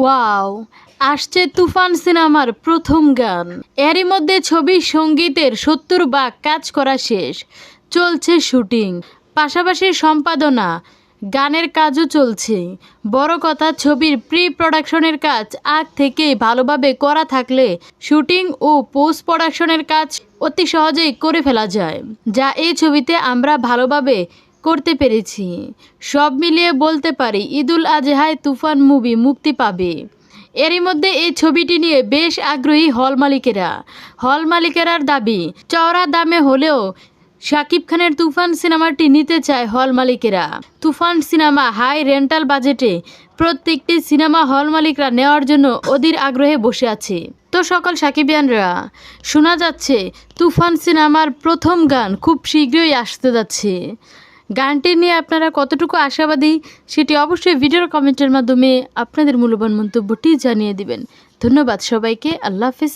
Wow, আসছে তুফান সিনেমার প্রথম গান। এরই মধ্যে ছবির সঙ্গীতের ৭০ ভাগ কাজ করা শেষ, চলছে শুটিং, পাশাপাশি সম্পাদনা, গানের কাজও চলছে। বড় কথা, ছবির প্রি প্রোডাকশনের কাজ আগ থেকেই ভালোভাবে করা থাকলে শুটিং ও পোস্ট প্রোডাকশনের কাজ অতি সহজেই করে ফেলা যায়, যা এই ছবিতে আমরা ভালোভাবে করতে পেরেছি। সব মিলিয়ে বলতে পারি ঈদুল আজহায় তুফান মুভি মুক্তি পাবে। এরই মধ্যে এই ছবিটি নিয়ে বেশ আগ্রহী হল মালিকেরার দাবি, চওড়া দামে হলেও শাকিব খানের তুফান সিনেমাটি নিতে চায় হল মালিকেরা। তুফান সিনেমা হাই রেন্টাল বাজেটে, প্রত্যেকটি সিনেমা হল মালিকরা নেওয়ার জন্য অধীর আগ্রহে বসে আছে। তো সকল সাকিবিয়ানরা, শোনা যাচ্ছে তুফান সিনেমার প্রথম গান খুব শীঘ্রই আসতে যাচ্ছে। গানটি নিয়ে আপনারা কতটুকু আশাবাদী সেটি অবশ্যই ভিডিওর কমেন্টের মাধ্যমে আপনাদের মূল্যবান মন্তব্যটি জানিয়ে দিবেন। ধন্যবাদ সবাইকে। আল্লাহ হাফেজ।